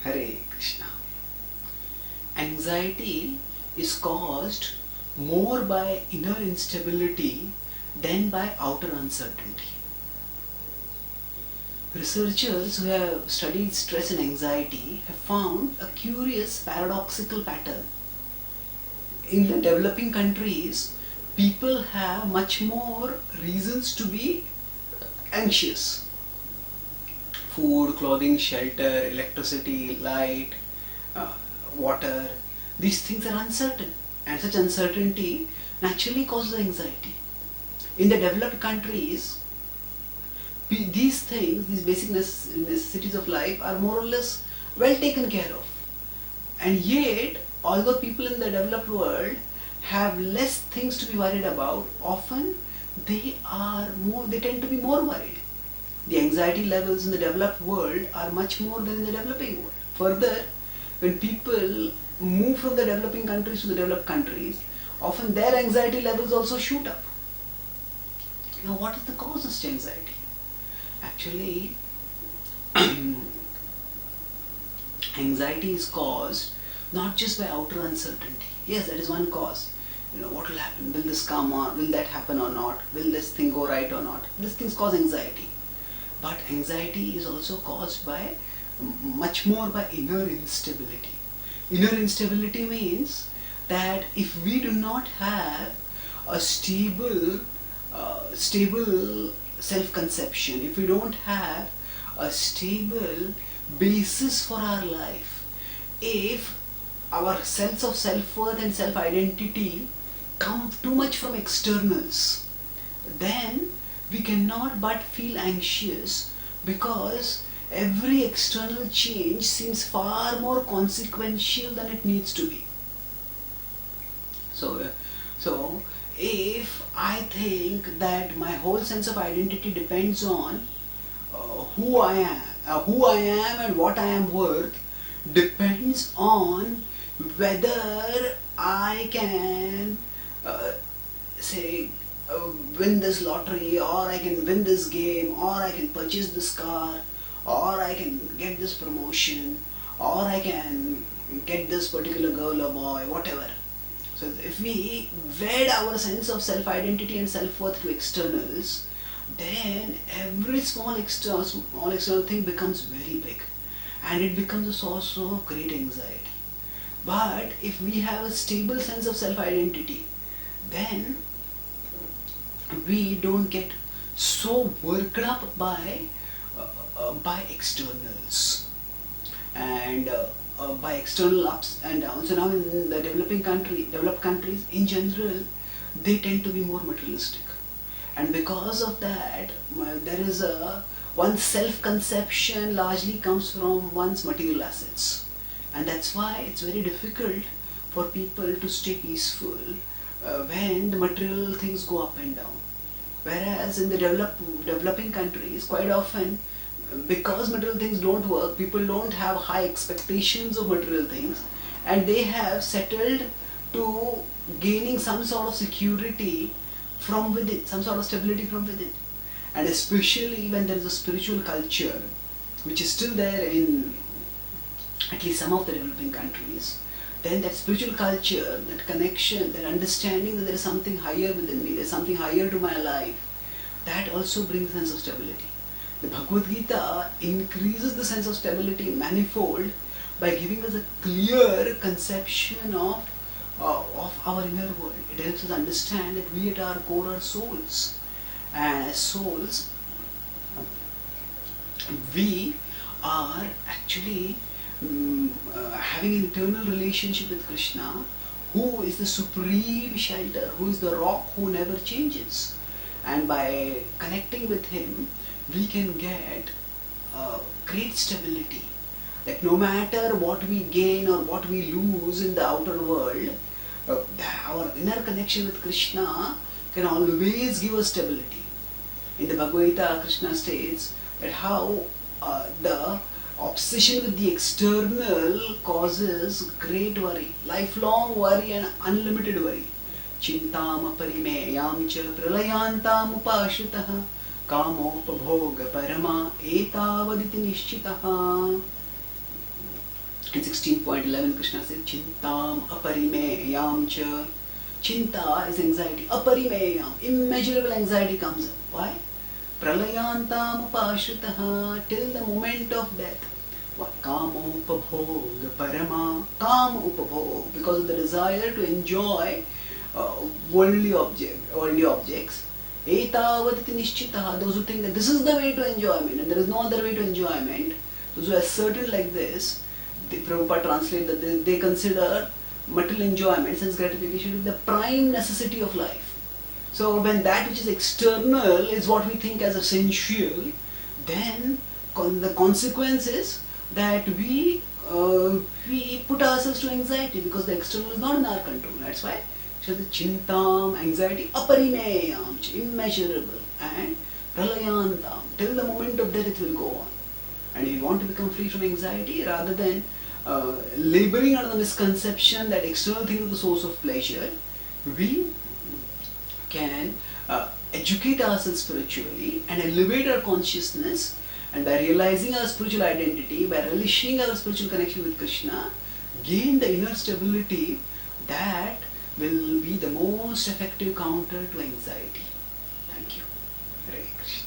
Hare Krishna. Anxiety is caused more by inner instability than by outer uncertainty. Researchers who have studied stress and anxiety have found a curious paradoxical pattern. In the developing countries, people have much more reasons to be anxious. Food, clothing, shelter, electricity, light, water, these things are uncertain, and such uncertainty naturally causes anxiety. In the developed countries, these things, these basic necessities of life are more or less well taken care of. And yet, although people in the developed world have less things to be worried about, often they tend to be more worried. The anxiety levels in the developed world are much more than in the developing world. Further, when people move from the developing countries to the developed countries, often their anxiety levels also shoot up. Now, what is the cause of such anxiety? Actually, anxiety is caused not just by outer uncertainty. Yes, that is one cause. What will happen? Will this come or will that happen or not? Will this thing go right or not? These things cause anxiety. But anxiety is also caused by much more by inner instability. Inner instability means that if we do not have a stable self-conception, if we don't have a stable basis for our life, if our sense of self-worth and self-identity come too much from externals, then we cannot but feel anxious, because every external change seems far more consequential than it needs to be. So if I think that my whole sense of identity depends on who I am and what I am worth, depends on whether I can win this lottery, or I can win this game, or I can purchase this car, or I can get this promotion, or I can get this particular girl or boy, whatever. So if we wed our sense of self-identity and self-worth to externals, then every small external thing becomes very big, and it becomes a source of great anxiety. But if we have a stable sense of self-identity, then we don't get so worked up by externals and by external ups and downs. So now in the developed countries in general, they tend to be more materialistic, and because of that, there is one's self-conception largely comes from one's material assets, and that's why it's very difficult for people to stay peaceful when the material things go up and down. Whereas in the developing countries, quite often, because material things don't work, people don't have high expectations of material things, and they have settled to gaining some sort of security from within, some sort of stability from within. And especially when there is a spiritual culture, which is still there in at least some of the developing countries, then that spiritual culture, that connection, that understanding that there is something higher within me, there is something higher to my life, that also brings a sense of stability. The Bhagavad Gita increases the sense of stability manifold by giving us a clear conception of our inner world. It helps us understand that we at our core are souls, and as souls, we are actually having an eternal relationship with Krishna, who is the supreme shelter, who is the rock who never changes. And by connecting with him, we can get great stability. That no matter what we gain or what we lose in the outer world, our inner connection with Krishna can always give us stability. In the Bhagavad Gita, Krishna states that how the obsession with the external causes great worry, lifelong worry and unlimited worry. Chintam parimeyam cha pralayantam upashritah kamopabhoga parama etavaditi nishchitah. In 16.11, Krishna said, Chintam aparimeyam cha. Chinta is anxiety. Aparimeyam, immeasurable anxiety comes up. Why? Pralayantam upashritaha, till the moment of death. What? Kama upabhog parama. Kama upabhog, because of the desire to enjoy worldly objects. Etavaditi nishchitaha, those who think that this is the way to enjoyment and there is no other way to enjoyment, those who are certain like this, the Prabhupada translate that they consider material enjoyment, sense gratification to be the prime necessity of life. So when that which is external is what we think as essential, then the consequence is that we put ourselves to anxiety because the external is not in our control. That's why it says chintam, anxiety, aparimeyam, immeasurable, and pralayantam, till the moment of death it will go on. And if you want to become free from anxiety, rather than laboring under the misconception that external things are the source of pleasure, we can educate ourselves spiritually and elevate our consciousness, and by realizing our spiritual identity, by relishing our spiritual connection with Krishna, gain the inner stability that will be the most effective counter to anxiety. Thank you. Hare Krishna.